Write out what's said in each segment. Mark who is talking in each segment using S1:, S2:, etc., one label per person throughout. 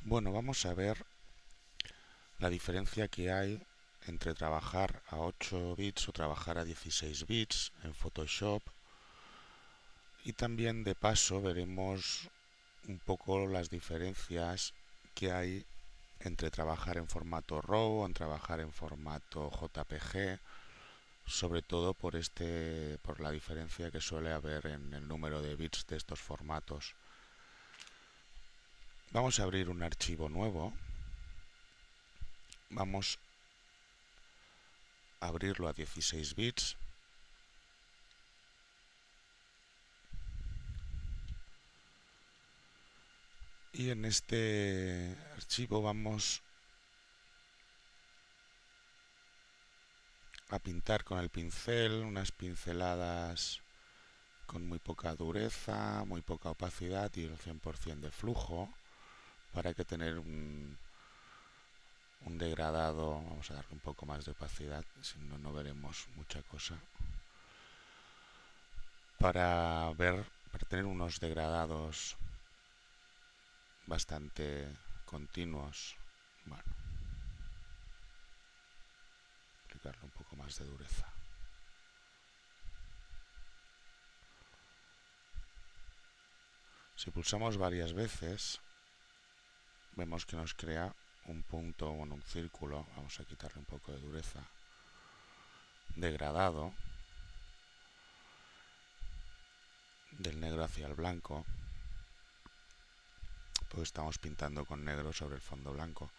S1: Bueno, vamos a ver la diferencia que hay entre trabajar a 8 bits o trabajar a 16 bits en Photoshop, y también de paso veremos un poco las diferencias que hay entre trabajar en formato RAW o en trabajar en formato JPG, sobre todo por la diferencia que suele haber en el número de bits de estos formatos. Vamos a abrir un archivo nuevo. Vamos a abrirlo a 16 bits. Y en este archivo vamos a pintar con el pincel unas pinceladas con muy poca dureza, muy poca opacidad y el 100% de flujo, para que tener un degradado. Vamos a darle un poco más de opacidad, si no, no veremos mucha cosa. Para tener unos degradados bastante continuos. Bueno, aplicarle un poco más de dureza. Si pulsamos varias veces, vemos que nos crea un punto o un círculo. Vamos a quitarle un poco de dureza. Degradado. Del negro hacia el blanco. Pues estamos pintando con negro sobre el fondo blanco.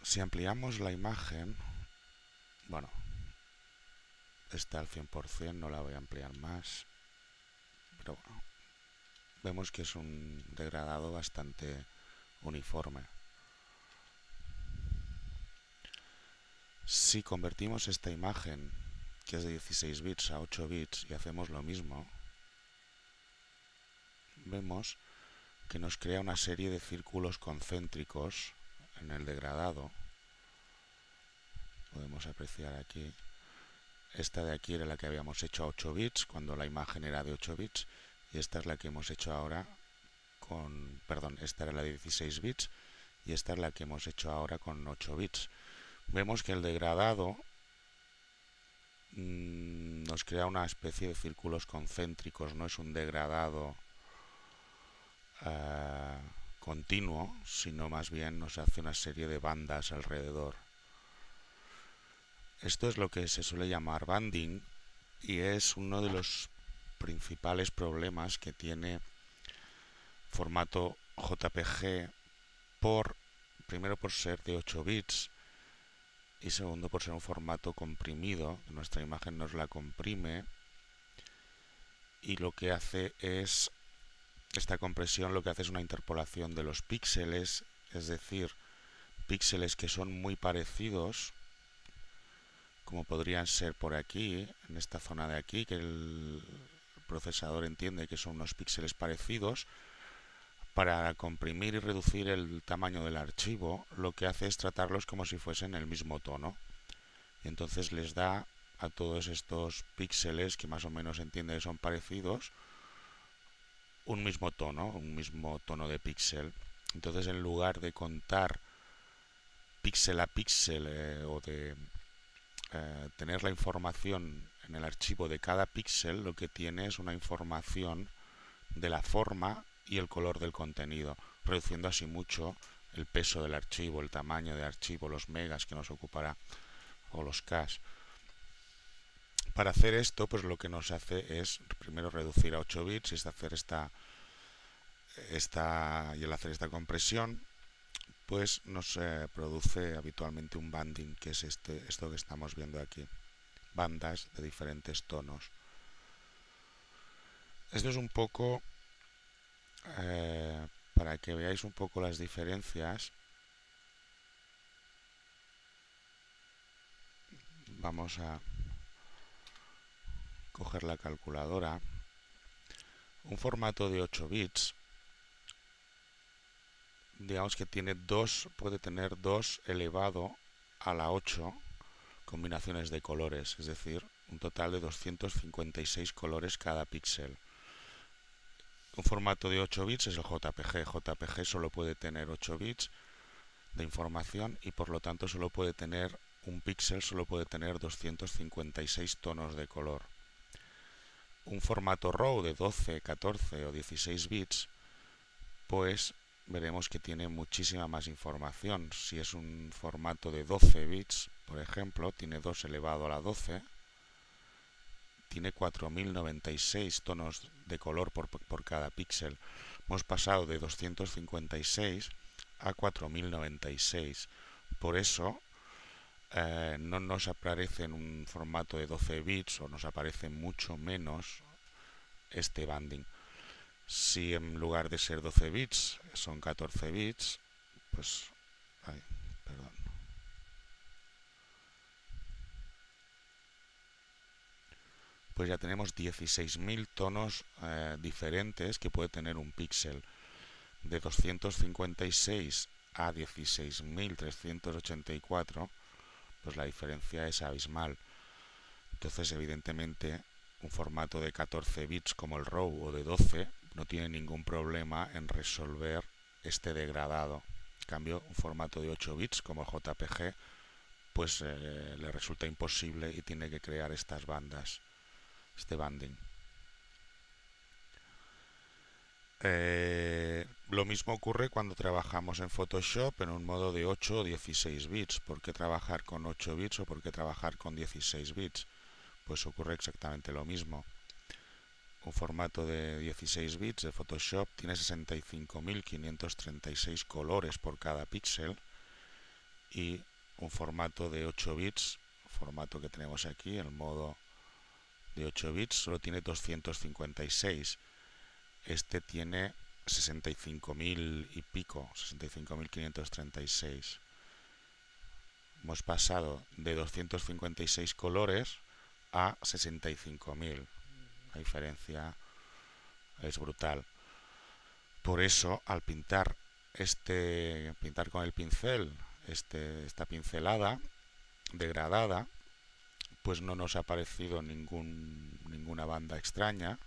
S1: Si ampliamos la imagen, bueno, está al 100%, no la voy a ampliar más, pero bueno, vemos que es un degradado bastante uniforme. Si convertimos esta imagen, que es de 16 bits, a 8 bits y hacemos lo mismo, vemos que nos crea una serie de círculos concéntricos en el degradado. Podemos apreciar aquí. Esta de aquí era la que habíamos hecho a 8 bits cuando la imagen era de 8 bits, y esta es la que hemos hecho ahora esta era la de 16 bits y esta es la que hemos hecho ahora con 8 bits. Vemos que el degradado nos crea una especie de círculos concéntricos, no es un degradado continuo, sino más bien nos hace una serie de bandas alrededor. Esto es lo que se suele llamar banding y es uno de los principales problemas que tiene formato JPG, primero por ser de 8 bits y segundo por ser un formato comprimido. Nuestra imagen nos la comprime y lo que hace es, esta compresión lo que hace es una interpolación de los píxeles, es decir, píxeles que son muy parecidos, como podrían ser por aquí, en esta zona de aquí, que el procesador entiende que son unos píxeles parecidos. Para comprimir y reducir el tamaño del archivo, lo que hace es tratarlos como si fuesen el mismo tono. Y entonces les da a todos estos píxeles, que más o menos entiende que son parecidos, un mismo tono de píxel. Entonces, en lugar de contar píxel a píxel o de tener la información en el archivo de cada píxel, lo que tiene es una información de la forma y el color del contenido, reduciendo así mucho el peso del archivo, el tamaño del archivo, los megas que nos ocupará o los cache. Para hacer esto, pues lo que nos hace es primero reducir a 8 bits y al hacer esta compresión, pues nos produce habitualmente un banding, que es esto que estamos viendo aquí, bandas de diferentes tonos. Esto es un poco para que veáis un poco las diferencias. Vamos a coger la calculadora. Un formato de 8 bits, digamos que puede tener 2 elevado a la 8 combinaciones de colores, es decir, un total de 256 colores cada píxel. Un formato de 8 bits es el JPG. JPG solo puede tener 8 bits de información y por lo tanto solo puede tener un píxel, solo puede tener 256 tonos de color. Un formato RAW de 12, 14 o 16 bits, pues veremos que tiene muchísima más información. Si es un formato de 12 bits, por ejemplo, tiene 2 elevado a la 12, tiene 4096 tonos de color por cada píxel. Hemos pasado de 256 a 4096. Por eso no nos aparece en un formato de 12 bits o nos aparece mucho menos este banding. Si en lugar de ser 12 bits son 14 bits, pues... Ay, perdón. Pues ya tenemos 16.000 tonos diferentes que puede tener un píxel. De 256 a 16.384, pues la diferencia es abismal. Entonces, evidentemente, un formato de 14 bits como el RAW o de 12 no tiene ningún problema en resolver este degradado. En cambio, un formato de 8 bits como el JPG, pues le resulta imposible y tiene que crear estas bandas, este banding. Lo mismo ocurre cuando trabajamos en Photoshop en un modo de 8 o 16 bits. ¿Por qué trabajar con 8 bits o por qué trabajar con 16 bits? Pues ocurre exactamente lo mismo. Un formato de 16 bits de Photoshop tiene 65.536 colores por cada píxel y un formato de 8 bits, formato que tenemos aquí, el modo de 8 bits, solo tiene 256. Este tiene 65.000 y pico, 65.536. Hemos pasado de 256 colores a 65.000. La diferencia es brutal. Por eso, al pintar con el pincel, esta pincelada degradada, pues no nos ha parecido ninguna banda extraña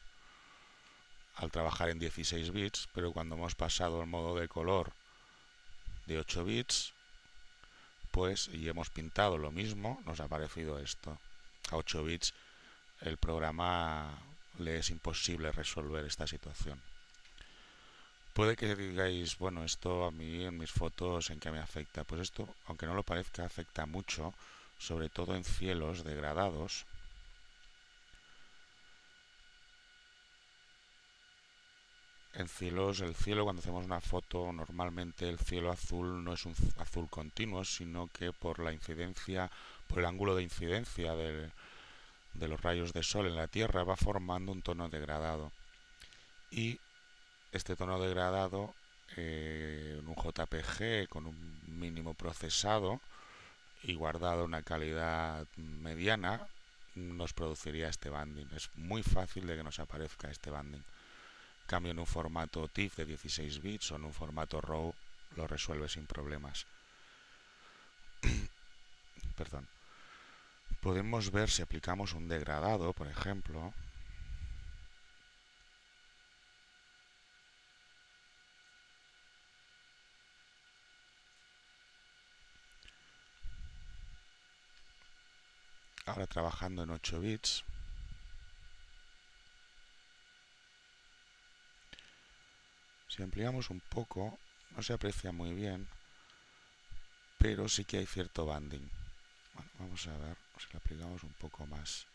S1: al trabajar en 16 bits, pero cuando hemos pasado al modo de color de 8 bits, pues y hemos pintado lo mismo, nos ha parecido esto. A 8 bits el programa le es imposible resolver esta situación. Puede que digáis, bueno, esto a mí en mis fotos en qué me afecta. Pues esto, aunque no lo parezca, afecta mucho, sobre todo en cielos degradados. En cielos, el cielo, cuando hacemos una foto, normalmente el cielo azul no es un azul continuo, sino que por la incidencia, por el ángulo de incidencia de los rayos de sol en la Tierra va formando un tono degradado. Y este tono degradado en un JPG con un mínimo procesado y guardado a una calidad mediana nos produciría este banding. Es muy fácil de que nos aparezca este banding. En cambio, en un formato TIFF de 16 bits o en un formato RAW lo resuelve sin problemas. Perdón. Podemos ver si aplicamos un degradado, por ejemplo. Ahora trabajando en 8 bits. Si ampliamos un poco, no se aprecia muy bien, pero sí que hay cierto banding. Bueno, vamos a ver si le aplicamos un poco más.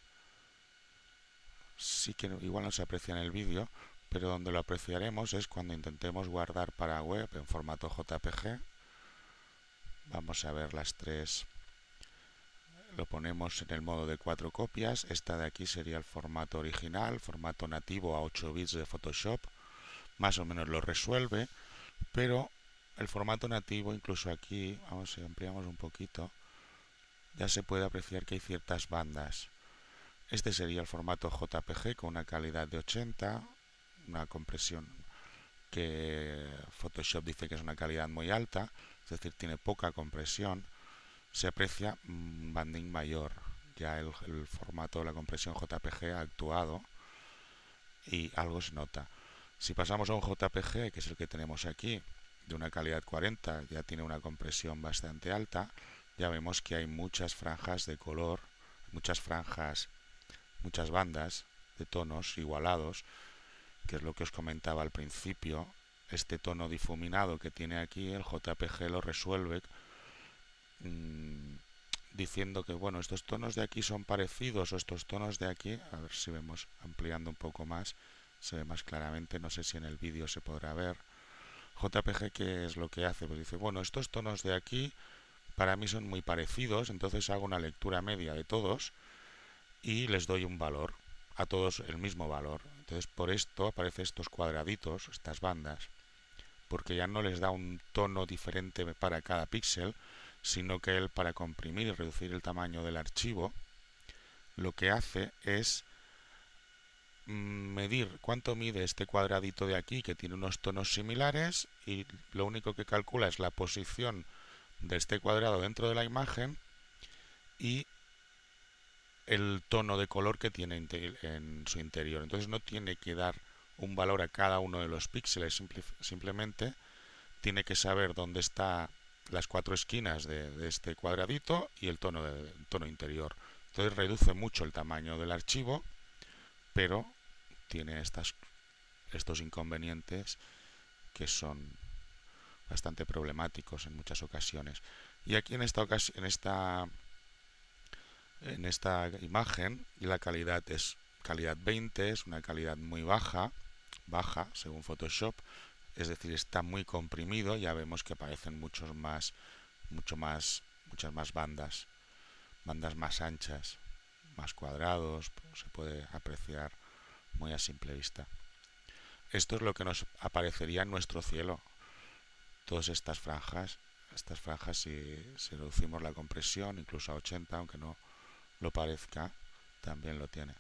S1: Sí que igual no se aprecia en el vídeo, pero donde lo apreciaremos es cuando intentemos guardar para web en formato JPG. Vamos a ver las tres. Lo ponemos en el modo de 4 copias. Esta de aquí sería el formato original, formato nativo a 8 bits de Photoshop. Más o menos lo resuelve, pero el formato nativo, incluso aquí, vamos a ampliamos un poquito, ya se puede apreciar que hay ciertas bandas. Este sería el formato JPG con una calidad de 80, una compresión que Photoshop dice que es una calidad muy alta, es decir, tiene poca compresión. Se aprecia un banding mayor, ya el formato de la compresión JPG ha actuado y algo se nota. Si pasamos a un JPG, que es el que tenemos aquí, de una calidad 40, ya tiene una compresión bastante alta, ya vemos que hay muchas franjas de color, muchas bandas de tonos igualados, que es lo que os comentaba al principio. Este tono difuminado que tiene aquí, el JPG lo resuelve diciendo que, bueno, estos tonos de aquí son parecidos, o estos tonos de aquí, a ver si vemos ampliando un poco más, se ve más claramente, no sé si en el vídeo se podrá ver. JPG, ¿qué es lo que hace? Pues dice, bueno, estos tonos de aquí para mí son muy parecidos, entonces hago una lectura media de todos y les doy un valor, a todos el mismo valor. Entonces por esto aparecen estos cuadraditos, estas bandas, porque ya no les da un tono diferente para cada píxel, sino que él, para comprimir y reducir el tamaño del archivo, lo que hace es medir cuánto mide este cuadradito de aquí, que tiene unos tonos similares, y lo único que calcula es la posición de este cuadrado dentro de la imagen y el tono de color que tiene en su interior. Entonces no tiene que dar un valor a cada uno de los píxeles, simplemente tiene que saber dónde están las cuatro esquinas de este cuadradito y el tono interior. Entonces reduce mucho el tamaño del archivo, pero tiene estos inconvenientes que son bastante problemáticos en muchas ocasiones. Y aquí en esta imagen, la calidad es calidad 20, es una calidad muy baja según Photoshop, es decir, está muy comprimido. Ya vemos que aparecen muchas más bandas más anchas, más cuadrados, se puede apreciar muy a simple vista. Esto es lo que nos aparecería en nuestro cielo, todas estas franjas si reducimos la compresión incluso a 80, aunque no lo parezca, también lo tiene.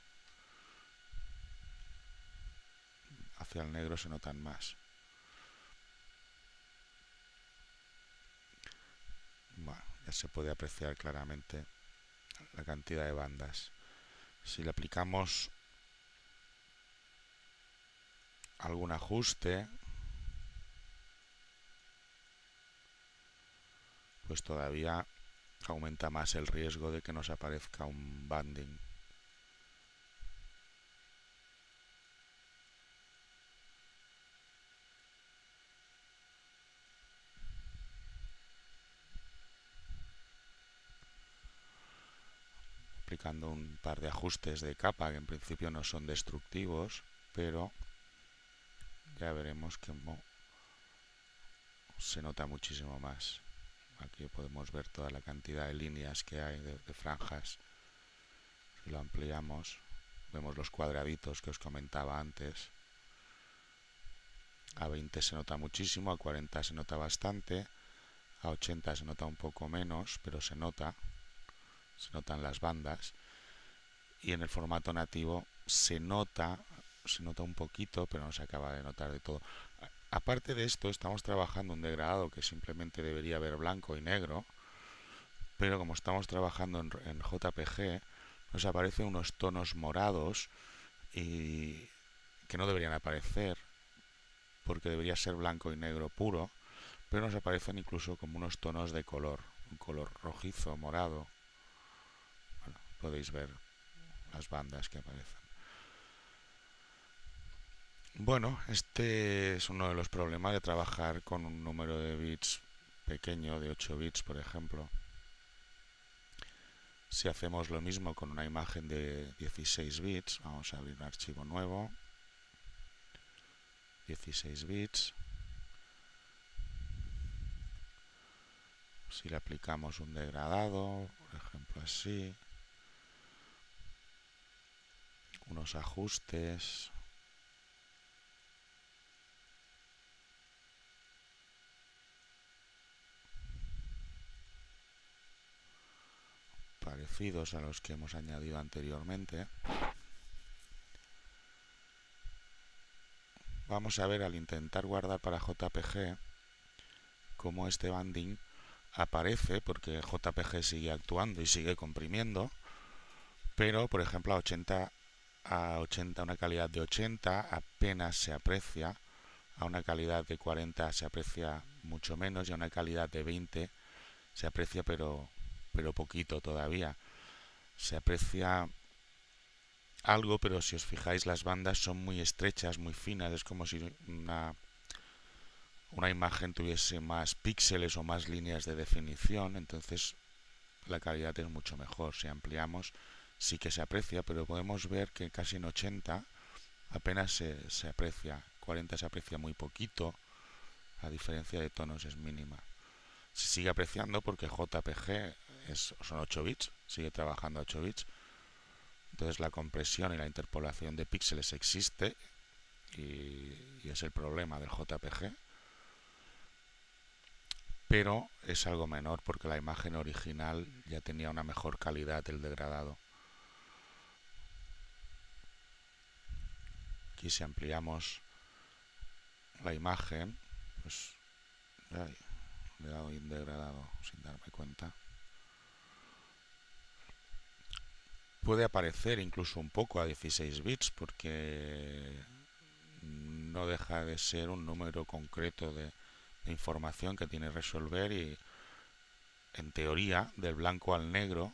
S1: Hacia el negro se notan más. Bueno, ya se puede apreciar claramente la cantidad de bandas. Si le aplicamos algún ajuste, pues todavía aumenta más el riesgo de que nos aparezca un banding. Aplicando un par de ajustes de capa que en principio no son destructivos, pero ya veremos que se nota muchísimo más. Aquí podemos ver toda la cantidad de líneas que hay de franjas. Si lo ampliamos, vemos los cuadraditos que os comentaba antes. A 20 se nota muchísimo, a 40 se nota bastante, a 80 se nota un poco menos, pero se notan las bandas. Y en el formato nativo se nota un poquito, pero no se acaba de notar de todo. Aparte de esto, estamos trabajando un degradado que simplemente debería haber blanco y negro, pero como estamos trabajando en JPG, nos aparecen unos tonos morados y que no deberían aparecer, porque debería ser blanco y negro puro, pero nos aparecen incluso como unos tonos de color, un color rojizo, morado. Bueno, podéis ver las bandas que aparecen. Bueno, este es uno de los problemas de trabajar con un número de bits pequeño, de 8 bits, por ejemplo. Si hacemos lo mismo con una imagen de 16 bits, vamos a abrir un archivo nuevo, 16 bits. Si le aplicamos un degradado, por ejemplo así, unos ajustes, parecidos a los que hemos añadido anteriormente, vamos a ver, al intentar guardar para JPG, cómo este banding aparece, porque JPG sigue actuando y sigue comprimiendo, pero por ejemplo a 80 a 80, una calidad de 80 apenas se aprecia, a una calidad de 40 se aprecia mucho menos y a una calidad de 20 se aprecia pero poquito todavía. Se aprecia algo, pero si os fijáis las bandas son muy estrechas, muy finas, es como si una imagen tuviese más píxeles o más líneas de definición, entonces la calidad es mucho mejor. Si ampliamos sí que se aprecia, pero podemos ver que casi en 80 apenas se aprecia, 40 se aprecia muy poquito, la diferencia de tonos es mínima. Se sigue apreciando porque JPG son 8 bits, sigue trabajando a 8 bits, entonces la compresión y la interpolación de píxeles existe y es el problema del JPG, pero es algo menor porque la imagen original ya tenía una mejor calidad del degradado. Aquí si ampliamos la imagen, pues ay, le he dado un degradado sin darme cuenta. Puede aparecer incluso un poco a 16 bits porque no deja de ser un número concreto de información que tiene resolver y en teoría del blanco al negro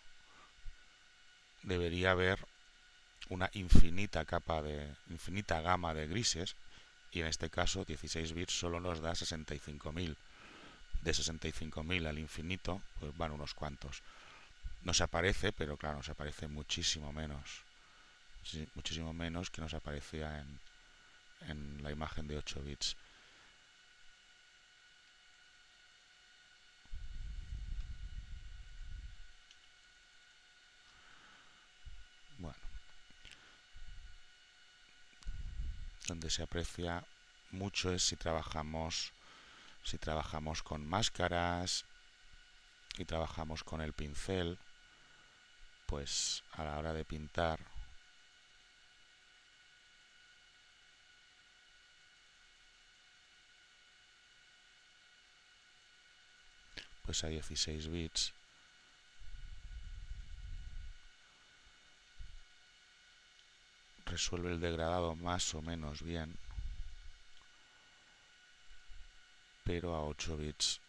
S1: debería haber una infinita gama de grises y en este caso 16 bits solo nos da 65.000. De 65.000 al infinito pues van unos cuantos. Nos aparece, pero claro, nos aparece muchísimo menos. Sí, muchísimo menos que nos aparecía en la imagen de 8 bits. Bueno, donde se aprecia mucho es si trabajamos con máscaras y trabajamos con el pincel, pues a la hora de pintar pues a 16 bits resuelve el degradado más o menos bien, pero a 8 bits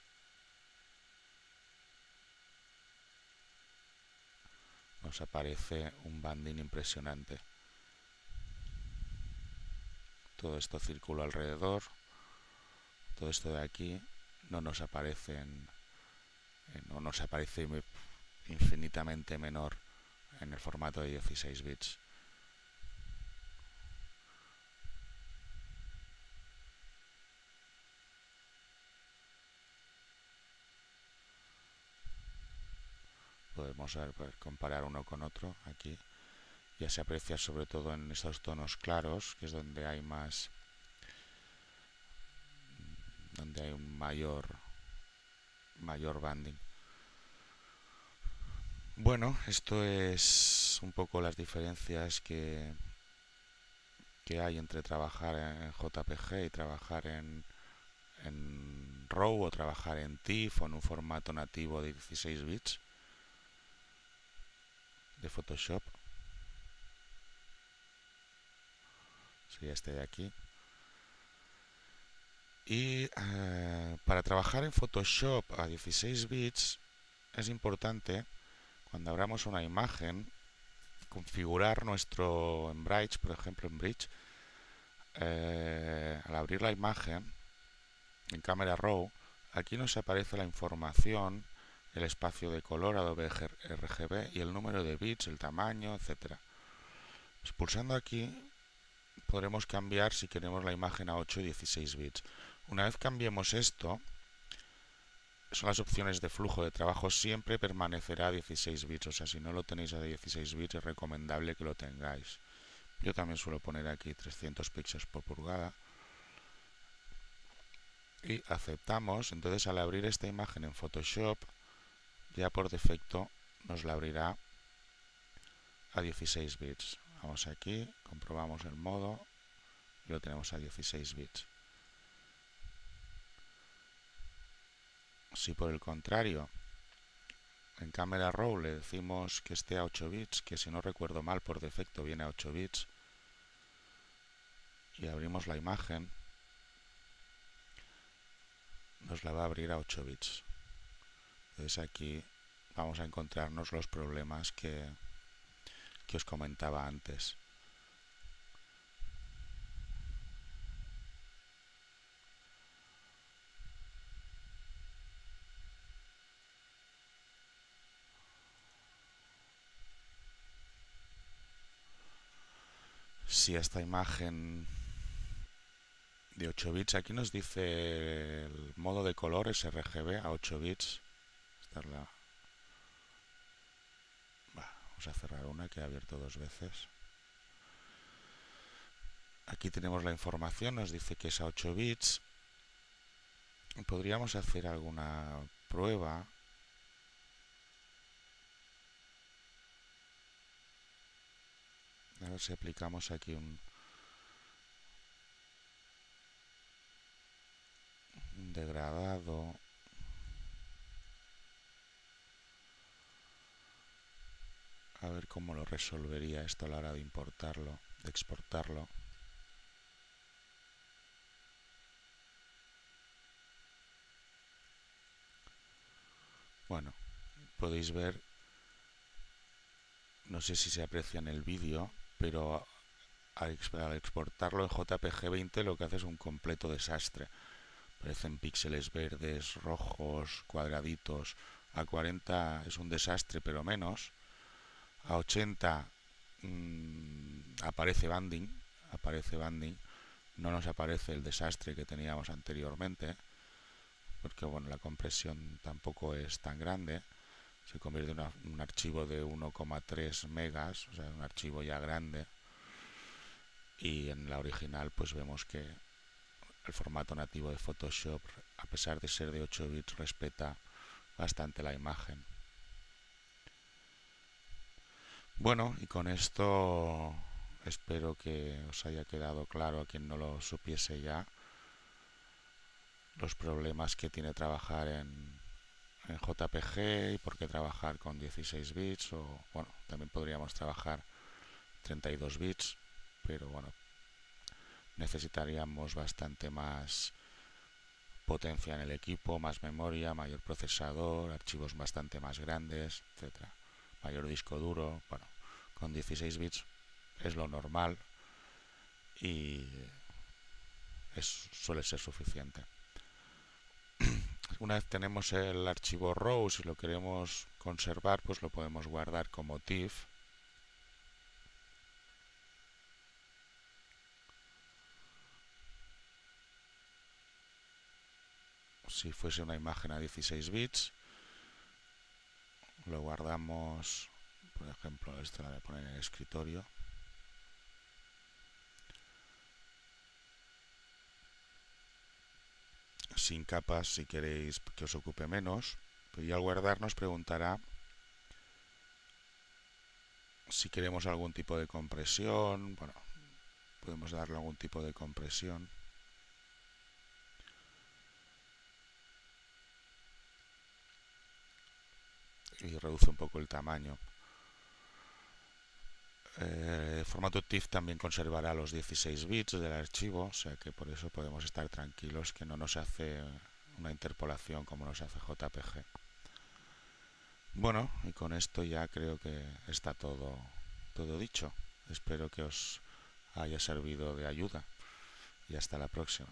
S1: nos aparece un banding impresionante. Todo esto círculo alrededor, todo esto de aquí no nos aparece no nos aparece infinitamente menor en el formato de 16 bits. Podemos comparar uno con otro aquí. Ya se aprecia sobre todo en estos tonos claros, que es donde hay un mayor banding. Bueno, esto es un poco las diferencias que hay entre trabajar en JPG y trabajar en RAW o trabajar en TIFF o en un formato nativo de 16 bits de Photoshop. Sería este de aquí. Y para trabajar en Photoshop a 16 bits es importante, cuando abramos una imagen, configurar nuestro en Bridge, por ejemplo en Bridge, al abrir la imagen en cámara RAW, aquí nos aparece la información, el espacio de color Adobe RGB y el número de bits, el tamaño, etcétera. Pues pulsando aquí podremos cambiar si queremos la imagen a 8 y 16 bits. Una vez cambiemos esto, son las opciones de flujo de trabajo, siempre permanecerá a 16 bits, o sea, si no lo tenéis a 16 bits es recomendable que lo tengáis. Yo también suelo poner aquí 300 píxeles por pulgada y aceptamos. Entonces al abrir esta imagen en Photoshop ya por defecto nos la abrirá a 16 bits. Vamos aquí, comprobamos el modo y lo tenemos a 16 bits. Si por el contrario en cámara RAW le decimos que esté a 8 bits, que si no recuerdo mal por defecto viene a 8 bits, y abrimos la imagen, nos la va a abrir a 8 bits. Entonces aquí vamos a encontrarnos los problemas que os comentaba antes. Si esta imagen de 8 bits, aquí nos dice el modo de color sRGB a 8 bits. Esta es la... Vamos a cerrar una que he abierto 2 veces. Aquí tenemos la información, nos dice que es a 8 bits. Podríamos hacer alguna prueba. A ver si aplicamos aquí un degradado. A ver cómo lo resolvería esto a la hora de importarlo, de exportarlo. Bueno, podéis ver, no sé si se aprecia en el vídeo, pero al exportarlo en JPG 20 lo que hace es un completo desastre. Parecen píxeles verdes, rojos, cuadraditos. A 40 es un desastre, pero menos. A 80 aparece banding. No nos aparece el desastre que teníamos anteriormente, porque bueno, la compresión tampoco es tan grande. Se convierte en un archivo de 1,3 megas, o sea, un archivo ya grande. Y en la original pues vemos que el formato nativo de Photoshop, a pesar de ser de 8 bits, respeta bastante la imagen. Bueno, y con esto espero que os haya quedado claro, a quien no lo supiese ya, los problemas que tiene trabajar en JPG y por qué trabajar con 16 bits, o bueno, también podríamos trabajar 32 bits, pero bueno, necesitaríamos bastante más potencia en el equipo, más memoria, mayor procesador, archivos bastante más grandes, etcétera, mayor disco duro. Bueno, con 16 bits es lo normal y suele ser suficiente. Una vez tenemos el archivo RAW, si lo queremos conservar, pues lo podemos guardar como TIFF. Si fuese una imagen a 16 bits, lo guardamos, por ejemplo, esta la voy a poner en el escritorio. Sin capas, si queréis que os ocupe menos, y al guardar nos preguntará si queremos algún tipo de compresión. Bueno, podemos darle algún tipo de compresión. Y reduce un poco el tamaño. El formato TIFF también conservará los 16 bits del archivo, o sea que por eso podemos estar tranquilos que no nos hace una interpolación como nos hace JPG. Bueno, y con esto ya creo que está todo dicho. Espero que os haya servido de ayuda y hasta la próxima.